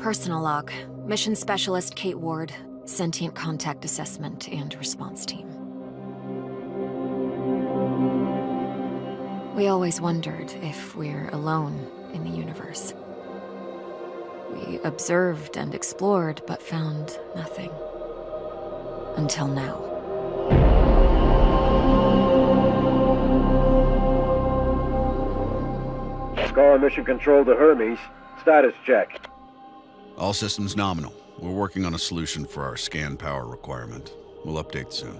Personal log. Mission Specialist Kate Ward. Sentient Contact Assessment and Response Team. We always wondered if we're alone in the universe. We observed and explored, but found nothing. Until now. Scar Mission Control to Hermes. Status check. All systems nominal. We're working on a solution for our scan power requirement. We'll update soon.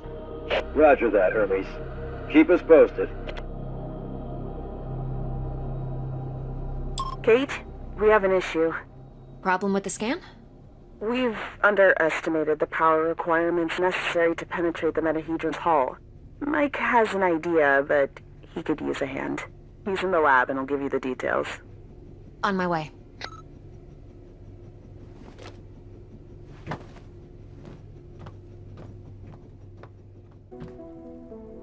Roger that, Hermes. Keep us posted. Kate, we have an issue. Problem with the scan? We've underestimated the power requirements necessary to penetrate the Metahedron's hull. Mike has an idea, but he could use a hand. He's in the lab and will give you the details. On my way.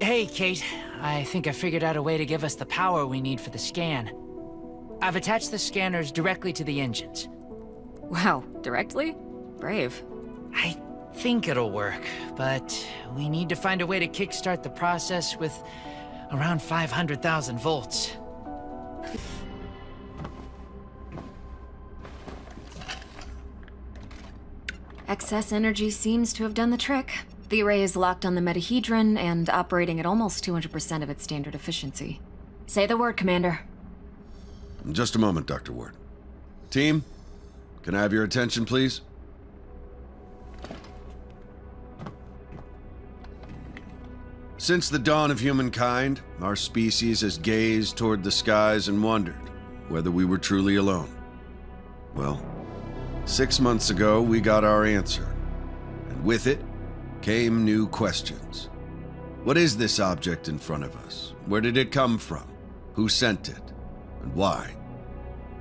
Hey, Kate. I think I figured out a way to give us the power we need for the scan. I've attached the scanners directly to the engines. Wow, directly? Brave. I think it'll work, but we need to find a way to kickstart the process with around 500,000 volts. Excess energy seems to have done the trick. The array is locked on the Metahedron and operating at almost 200% of its standard efficiency. Say the word, Commander. Just a moment, Dr. Ward. Team, can I have your attention, please? Since the dawn of humankind, our species has gazed toward the skies and wondered whether we were truly alone. Well, 6 months ago, we got our answer. And with it, came new questions. What is this object in front of us? Where did it come from? Who sent it? And why?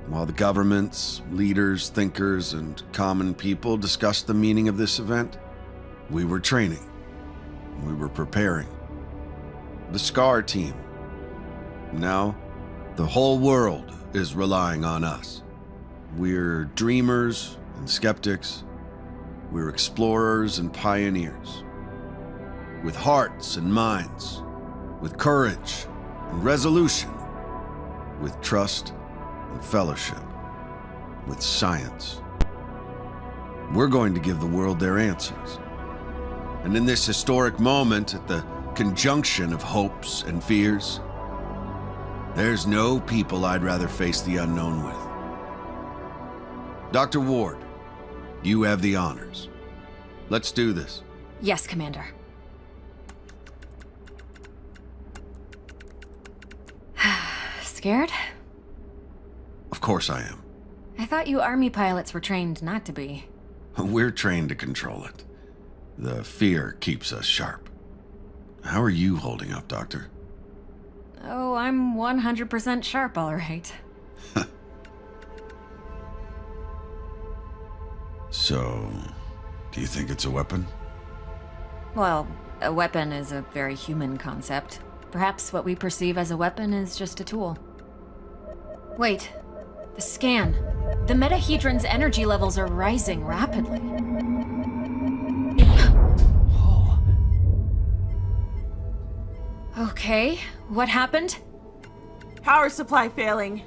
While the governments, leaders, thinkers, and common people discussed the meaning of this event, we were training. We were preparing. The SCAR team. Now, the whole world is relying on us. We're dreamers and skeptics. We're explorers and pioneers. With hearts and minds. With courage and resolution. With trust and fellowship. With science. We're going to give the world their answers. And in this historic moment, at the conjunction of hopes and fears, there's no people I'd rather face the unknown with. Dr. Ward, you have the honors. Let's do this. Yes, Commander. Scared? Of course I am. I thought you Army pilots were trained not to be. We're trained to control it. The fear keeps us sharp. How are you holding up, Doctor? Oh, I'm 100% sharp, all right. So, do you think it's a weapon? Well, a weapon is a very human concept. Perhaps what we perceive as a weapon is just a tool. Wait, the scan. The Metahedron's energy levels are rising rapidly. Oh. Okay, what happened? Power supply failing.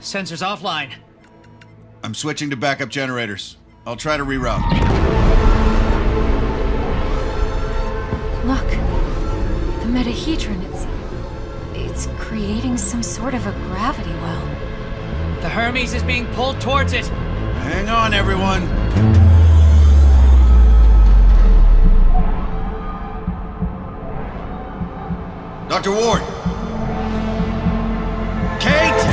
Sensors offline. I'm switching to backup generators. I'll try to reroute. Look, the Metahedron, it's creating some sort of a gravity well. The Hermes is being pulled towards it. Hang on, everyone. Dr. Ward! Kate!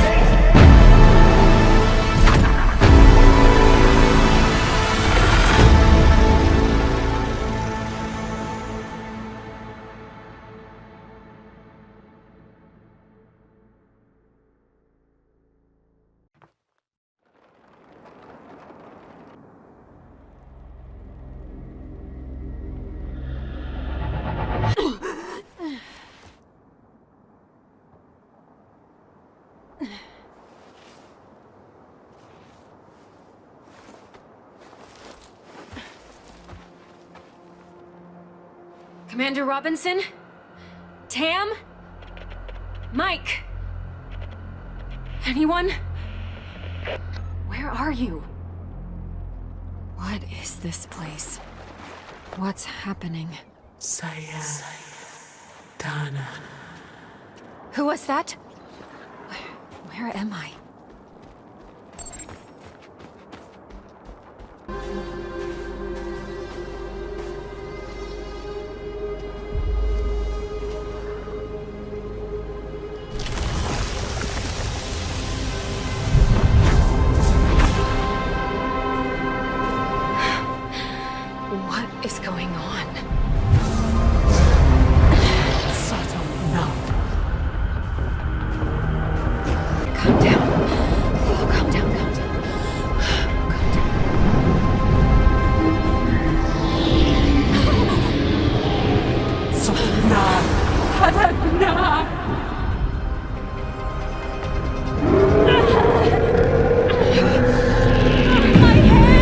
Commander Robinson? Tam? Mike? Anyone? Where are you? What is this place? What's happening? Sayed. Dana. Who was that? Where am I? What is going on? Subtle, no. Calm down. Oh, calm down, calm down. Calm down. Subtle, My head!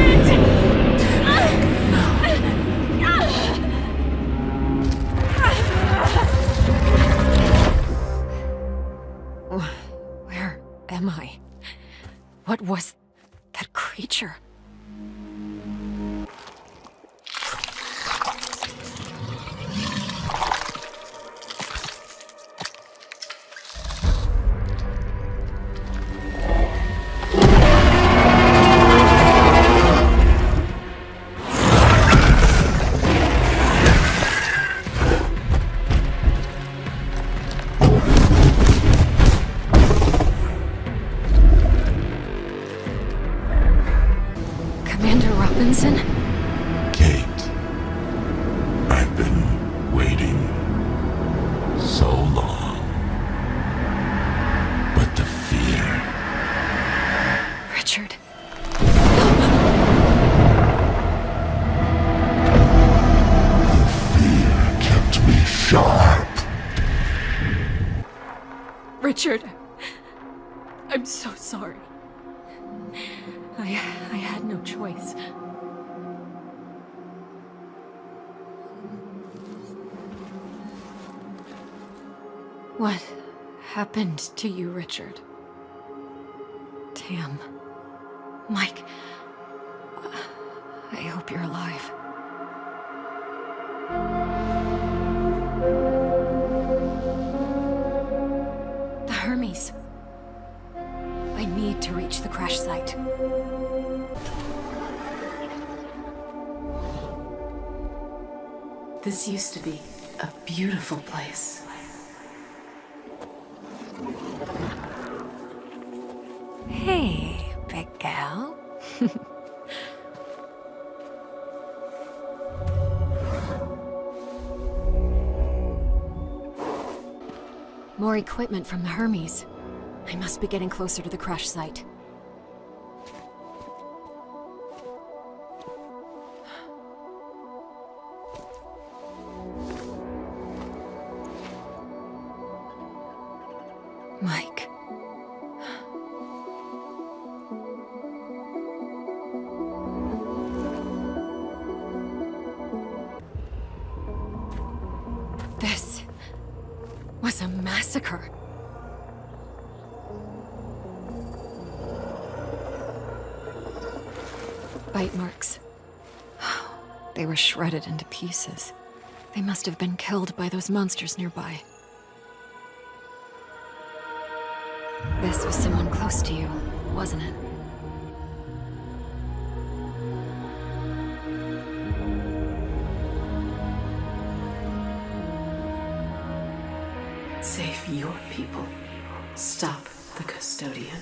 Where am I? What was that creature? Commander Robinson? Kate, I've been waiting so long. But the fear, Richard. fear kept me sharp. Richard. I'm so sorry. I had no choice. What happened to you, Richard? Tam. Mike. I hope you're alive. The Hermes. I need to reach the crash site. This used to be a beautiful place. Hey, big gal. More equipment from the Hermes. I must be getting closer to the crash site. Mike. This was a massacre. Bite marks. They were shredded into pieces. They must have been killed by those monsters nearby. This was someone close to you, wasn't it? Save your people. Stop the custodian.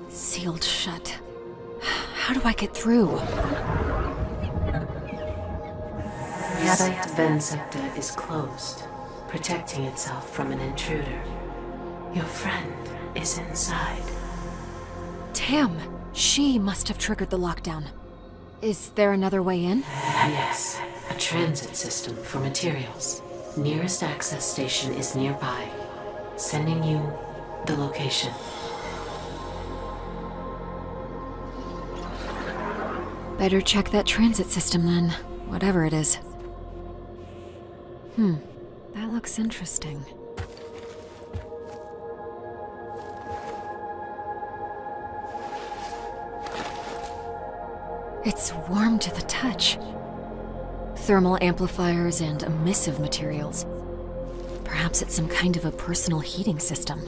Sealed shut. How do I get through? The site Ven sector is closed, protecting itself from an intruder. Your friend is inside. Tam! She must have triggered the lockdown. Is there another way in? Yes, a transit system for materials. Nearest access station is nearby, sending you the location. Better check that transit system then, whatever it is. That looks interesting. It's warm to the touch. Thermal amplifiers and emissive materials. Perhaps it's some kind of a personal heating system.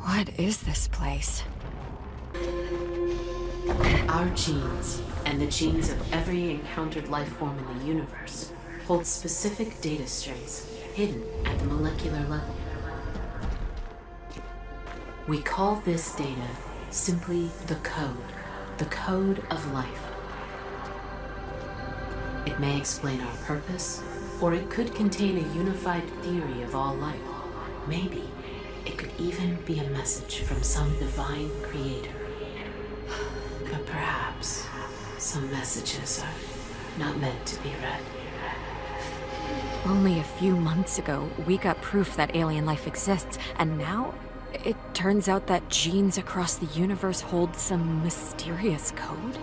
What is this place? Our genes, and the genes of every encountered life form in the universe, hold specific data strings hidden at the molecular level. We call this data simply the code of life. It may explain our purpose, or it could contain a unified theory of all life. Maybe it could even be a message from some divine creator. But perhaps some messages are not meant to be read. Only a few months ago, we got proof that alien life exists, and now it turns out that genes across the universe hold some mysterious code?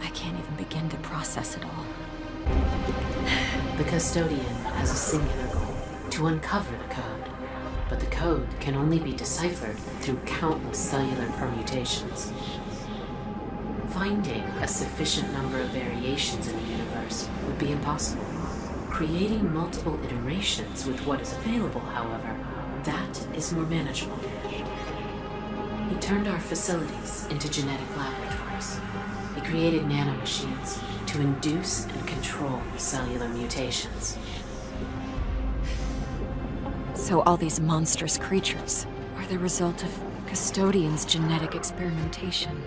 I can't even begin to process it all. The custodian has a singular goal: to uncover the code. But the code can only be deciphered through countless cellular permutations. Finding a sufficient number of variations in the universe would be impossible. Creating multiple iterations with what is available, however, that is more manageable. He turned our facilities into genetic laboratories. He created nanomachines to induce and control cellular mutations. So all these monstrous creatures are the result of Custodian's genetic experimentation.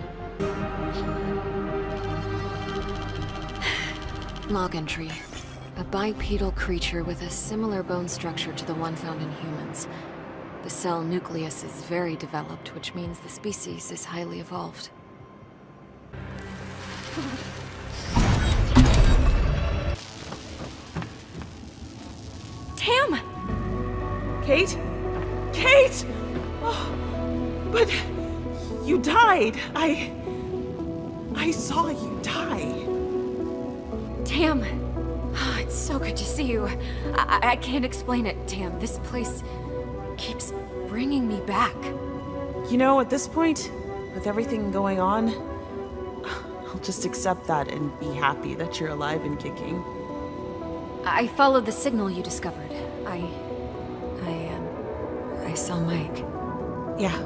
Log entry. A bipedal creature with a similar bone structure to the one found in humans. The cell nucleus is very developed, which means the species is highly evolved. Tam! Kate? Kate! Oh, but you died. I saw you die. Tam! Oh, it's so good to see you. I can't explain it, Tam. This place keeps bringing me back. You know, at this point, with everything going on, I'll just accept that and be happy that you're alive and kicking. I followed the signal you discovered. I saw Mike. Yeah,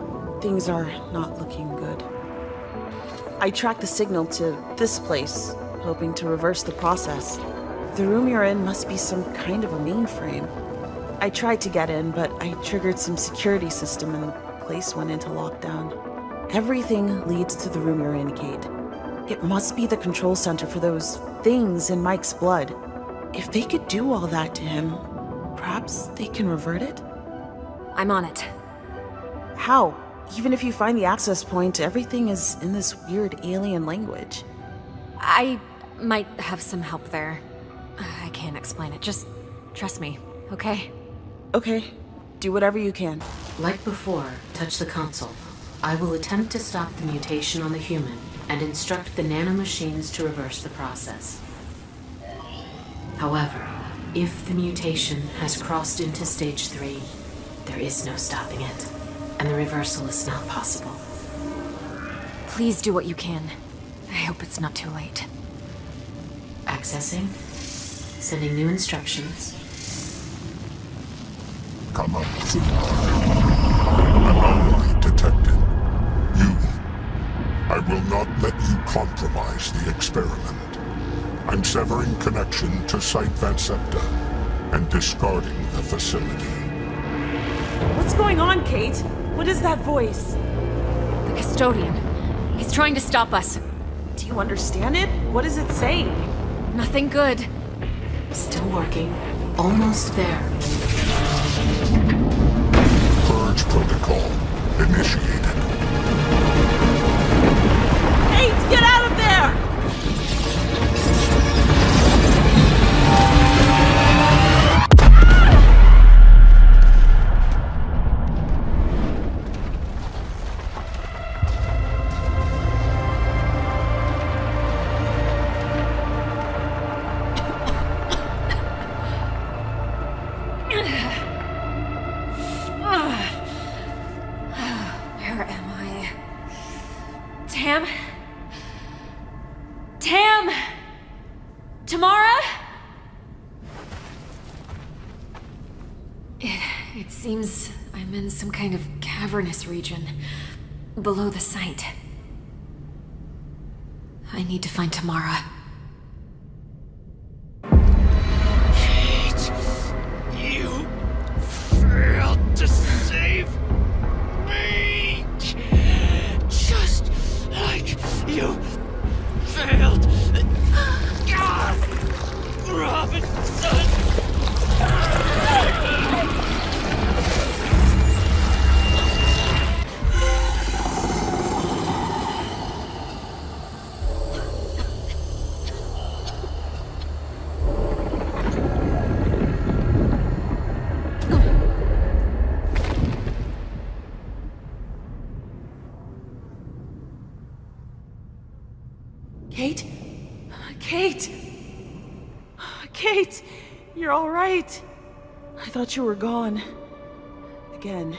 things are not looking good. I tracked the signal to this place, hoping to reverse the process. The room you're in must be some kind of a mainframe. I tried to get in, but I triggered some security system and the place went into lockdown. Everything leads to the room you're in, Kate. It must be the control center for those things in Mike's blood. If they could do all that to him, perhaps they can revert it? I'm on it. How? Even if you find the access point, everything is in this weird alien language. I might have some help there. I can't explain it. Just trust me, okay? Okay, do whatever you can. Like before, touch the console. I will attempt to stop the mutation on the human and instruct the nanomachines to reverse the process. However, if the mutation has crossed into stage 3, there is no stopping it, and the reversal is not possible. Please do what you can. I hope it's not too late. Accessing. Sending new instructions. Come on. Anomaly detected. You. I I will not let you compromise the experiment. I'm severing connection to Site Vansepta and discarding the facility. What's going on, Kate? What is that voice? The custodian. He's trying to stop us. Do you understand it? What is it saying? Nothing good. Still working. Almost there. Purge protocol initiated. Kate, get out of there! Where am I? Tam? Tam? Tamara? It seems I'm in some kind of cavernous region below the site. I need to find Tamara. Kate, you failed to save me. Just like you failed Robinson. Kate? Kate! Kate! You're alright! I thought you were gone. Again.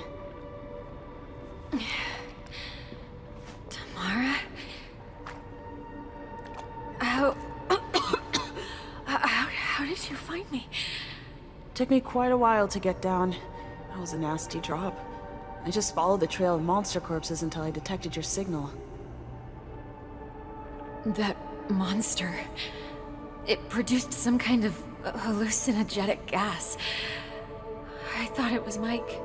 Tamara? How... how did you find me? Took me quite a while to get down. That was a nasty drop. I just followed the trail of monster corpses until I detected your signal. That monster... It produced some kind of hallucinogenic gas. I thought it was Mike.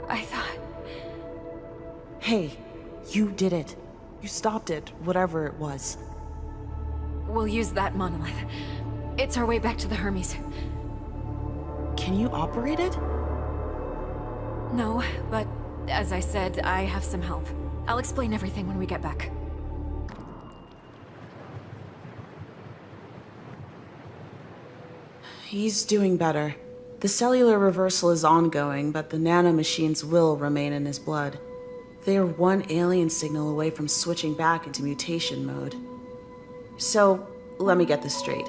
I thought... Hey, you did it. You stopped it, whatever it was. We'll use that monolith. It's our way back to the Hermes. Can you operate it? No, but as I said, I have some help. I'll explain everything when we get back. He's doing better. The cellular reversal is ongoing, but the nanomachines will remain in his blood. They are one alien signal away from switching back into mutation mode. So, let me get this straight.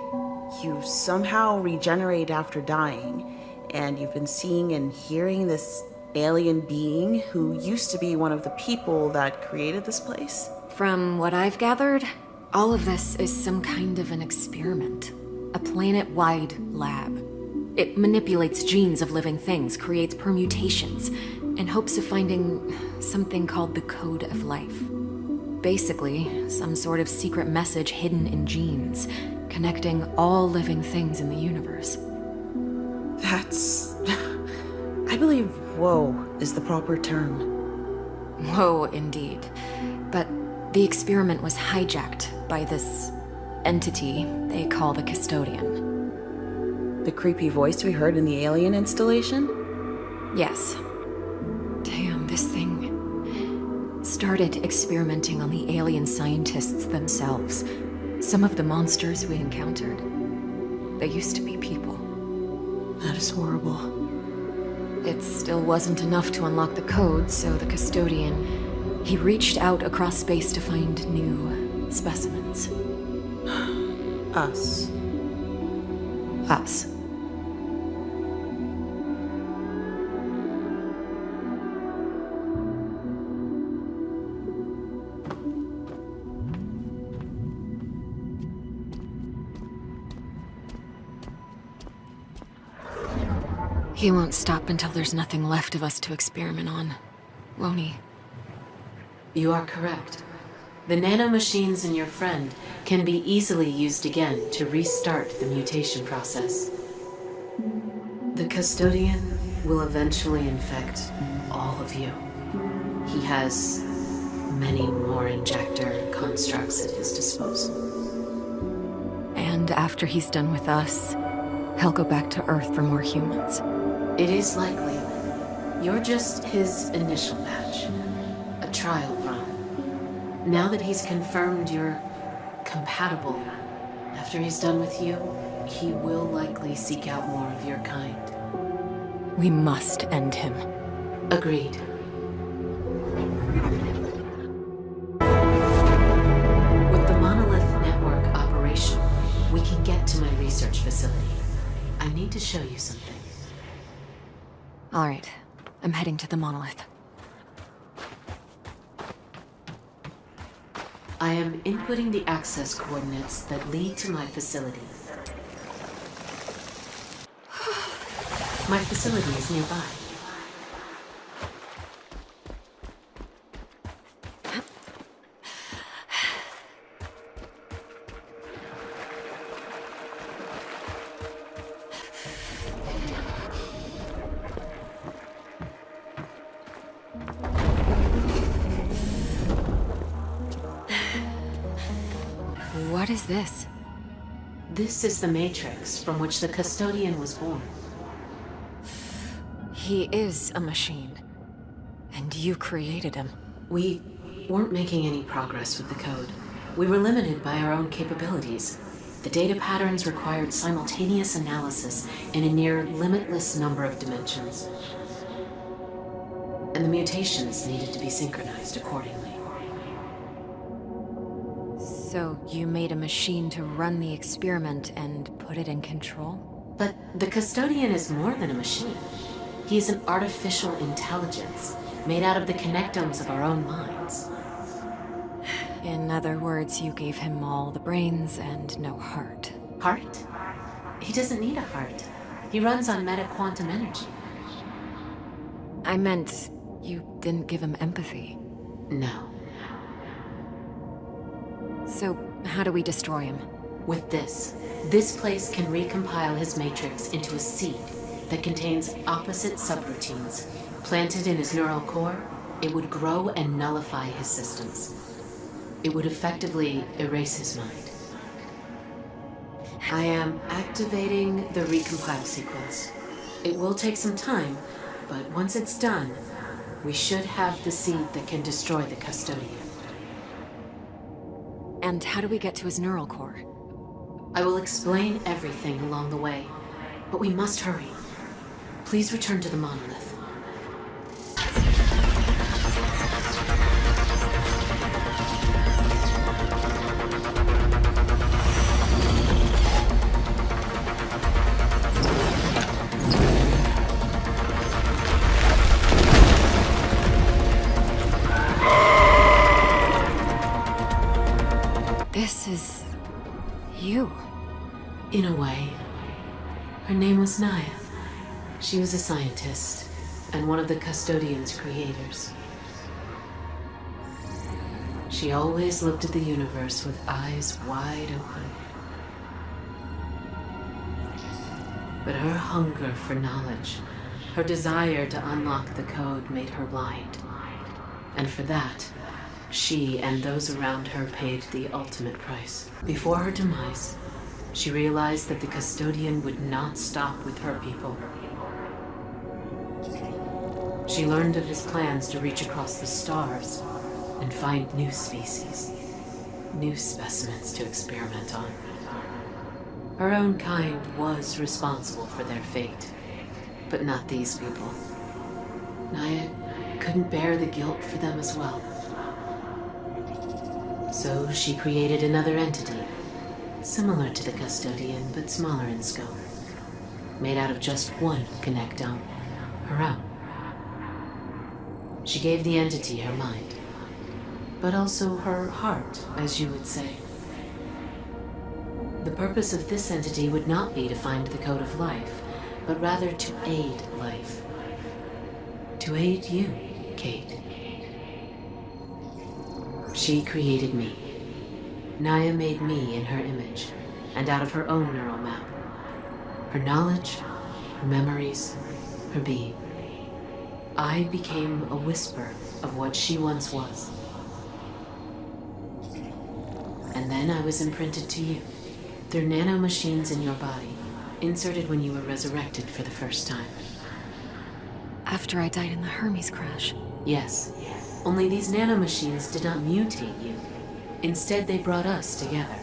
You somehow regenerate after dying, and you've been seeing and hearing this alien being who used to be one of the people that created this place? From what I've gathered, all of this is some kind of an experiment. A planet-wide lab. It manipulates genes of living things, creates permutations, in hopes of finding something called the Code of Life. Basically, some sort of secret message hidden in genes, connecting all living things in the universe. That's... I believe "whoa" is the proper term. Whoa, indeed. But the experiment was hijacked by this entity they call the Custodian. The creepy voice we heard in the alien installation? Yes. Damn, this thing started experimenting on the alien scientists themselves. Some of the monsters we encountered, they used to be people. That is horrible. It still wasn't enough to unlock the code, so the Custodian, he reached out across space to find new specimens. Us. Us. He won't stop until there's nothing left of us to experiment on, won't he? You are correct. The nanomachines in your friend can be easily used again to restart the mutation process. The custodian will eventually infect all of you. He has many more injector constructs at his disposal. And after he's done with us, he'll go back to Earth for more humans. It is likely. You're just his initial batch. A trial run. Now that he's confirmed you're compatible, after he's done with you, he will likely seek out more of your kind. We must end him. Agreed. With the Monolith network operational, we can get to my research facility. I need to show you something. All right, I'm heading to the Monolith. I am inputting the access coordinates that lead to my facility. My facility is nearby. What is this? This is the matrix from which the custodian was born. He is a machine. And you created him. We weren't making any progress with the code. We were limited by our own capabilities. The data patterns required simultaneous analysis in a near limitless number of dimensions. And the mutations needed to be synchronized accordingly. So you made a machine to run the experiment and put it in control? But the custodian is more than a machine. He is an artificial intelligence made out of the connectomes of our own minds. In other words, you gave him all the brains and no heart. Heart? He doesn't need a heart. He runs on meta-quantum energy. I meant you didn't give him empathy. No. So how do we destroy him? With this place can recompile his matrix into a seed that contains opposite subroutines. Planted in his neural core, it would grow and nullify his systems. It would effectively erase his mind. I am activating the recompile sequence. It will take some time, but once it's done, we should have the seed that can destroy the custodian. And how do we get to his neural core? I will explain everything along the way, but we must hurry. Please return to the monolith. This is... you. In a way. Her name was Naya. She was a scientist, and one of the custodian's creators. She always looked at the universe with eyes wide open. But her hunger for knowledge, her desire to unlock the code made her blind. And for that, she and those around her paid the ultimate price. Before her demise, she realized that the custodian would not stop with her people. She learned of his plans to reach across the stars and find new species, new specimens to experiment on. Her own kind was responsible for their fate, but not these people. Naya couldn't bear the guilt for them as well. So she created another entity, similar to the custodian but smaller in scope, made out of just one connectome, her own. She gave the entity her mind, but also her heart, as you would say. The purpose of this entity would not be to find the code of life, but rather to aid life. To aid you, Kate. She created me. Naya made me in her image, and out of her own neural map. Her knowledge, her memories, her being. I became a whisper of what she once was. And then I was imprinted to you, through nanomachines in your body, inserted when you were resurrected for the first time. After I died in the Hermes crash. Yes, only these nanomachines did not mutate you. Instead, they brought us together.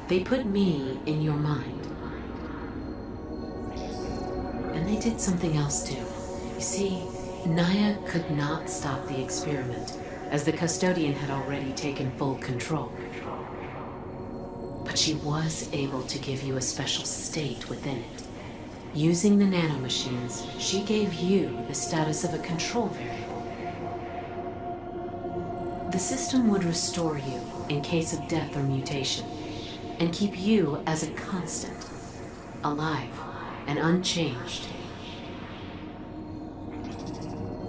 They put me in your mind. And they did something else too. You see, Naya could not stop the experiment, as the custodian had already taken full control. But she was able to give you a special state within it. Using the nanomachines, she gave you the status of a control variable. The system would restore you in case of death or mutation, and keep you as a constant, alive and unchanged.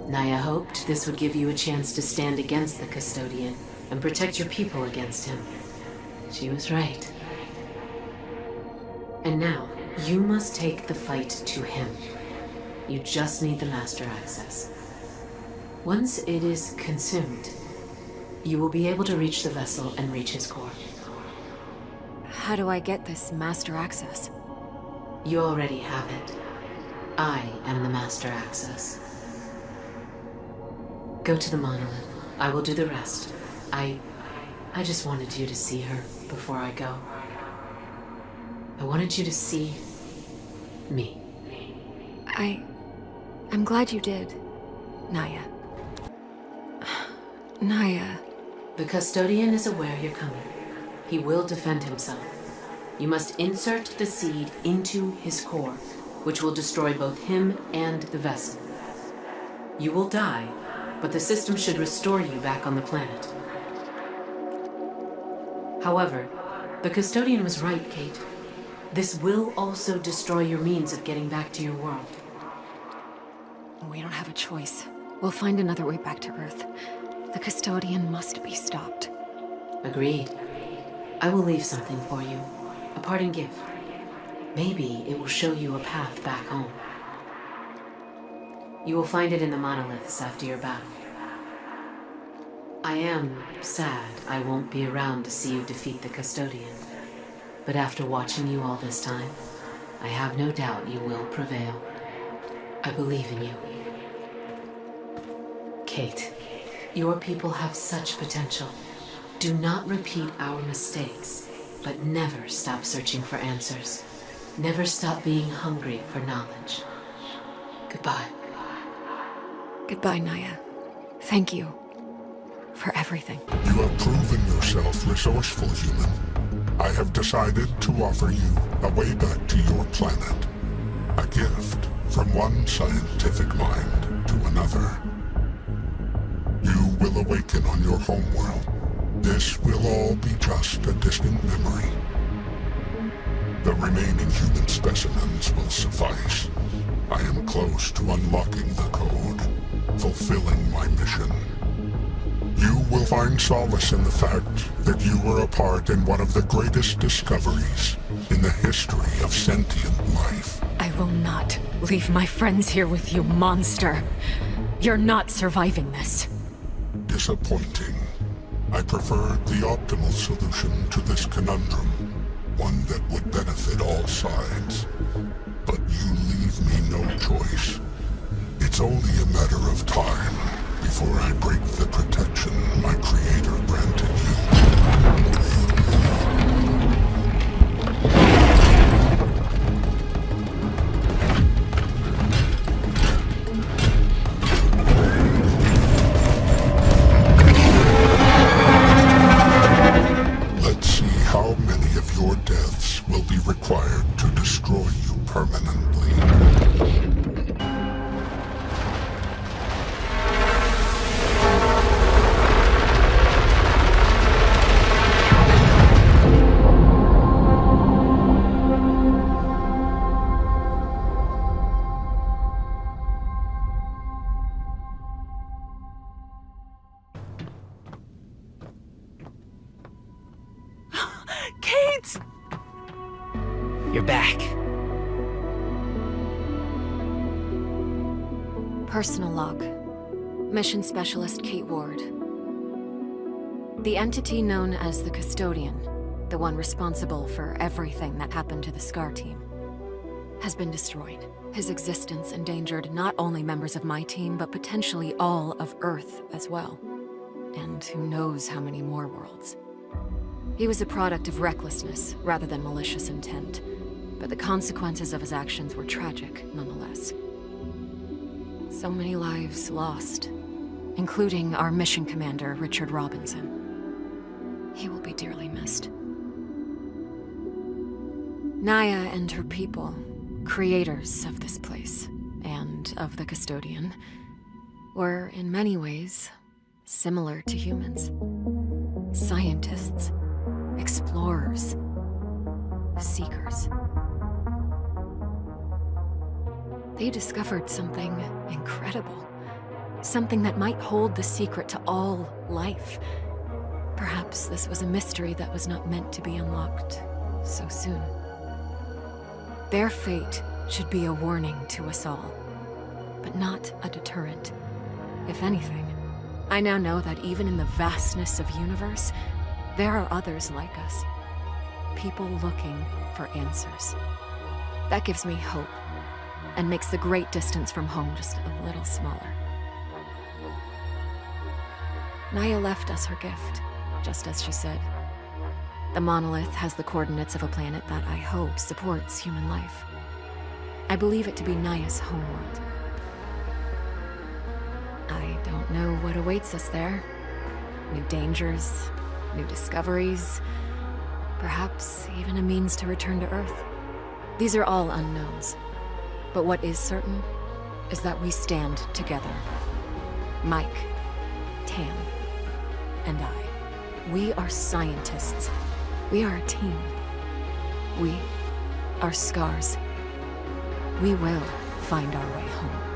Naya hoped this would give you a chance to stand against the custodian and protect your people against him. She was right. And now, you must take the fight to him. You just need the Master Access. Once it is consumed, you will be able to reach the vessel and reach his core. How do I get this Master Access? You already have it. I am the Master Access. Go to the monolith. I will do the rest. I just wanted you to see her before I go. I wanted you to see me. I'm glad you did, Naya. Naya. The custodian is aware you're coming. He will defend himself. You must insert the seed into his core, which will destroy both him and the vessel. You will die, but the system should restore you back on the planet. However, the custodian was right, Kate. This will also destroy your means of getting back to your world. We don't have a choice. We'll find another way back to Earth. The custodian must be stopped. Agreed. I will leave something for you. A parting gift. Maybe it will show you a path back home. You will find it in the monoliths after your battle. I am sad I won't be around to see you defeat the custodian. But after watching you all this time, I have no doubt you will prevail. I believe in you. Kate, your people have such potential. Do not repeat our mistakes, but never stop searching for answers. Never stop being hungry for knowledge. Goodbye. Goodbye, Naya. Thank you for everything. You have proven yourself resourceful, human. I have decided to offer you a way back to your planet. A gift from one scientific mind to another. You will awaken on your homeworld. This will all be just a distant memory. The remaining human specimens will suffice. I am close to unlocking the code, fulfilling my mission. You will find solace in the fact that you were a part in one of the greatest discoveries in the history of sentient life. I will not leave my friends here with you, monster. You're not surviving this. Disappointing. I preferred the optimal solution to this conundrum, one that would benefit all sides. But you leave me no choice. It's only a matter of time before I break the protection my creator granted you. Let's see how many of your deaths will be required to destroy you permanently. You're back. Personal log. Mission Specialist Kate Ward. The entity known as the Custodian, the one responsible for everything that happened to the SCAR team, has been destroyed. His existence endangered not only members of my team, but potentially all of Earth as well. And who knows how many more worlds. He was a product of recklessness rather than malicious intent, but the consequences of his actions were tragic nonetheless. So many lives lost, including our mission commander, Richard Robinson. He will be dearly missed. Naya and her people, creators of this place, and of the Custodian, were in many ways similar to humans. Scientists, explorers, seekers. They discovered something incredible. Something that might hold the secret to all life. Perhaps this was a mystery that was not meant to be unlocked so soon. Their fate should be a warning to us all, but not a deterrent. If anything, I now know that even in the vastness of universe, there are others like us. People looking for answers. That gives me hope, and makes the great distance from home just a little smaller. Naya left us her gift, just as she said. The monolith has the coordinates of a planet that I hope supports human life. I believe it to be Naya's homeworld. I don't know what awaits us there. New dangers, new discoveries, perhaps even a means to return to Earth. These are all unknowns. But what is certain is that we stand together. Mike, Tam, and I. We are scientists. We are a team. We are SCARs. We will find our way home.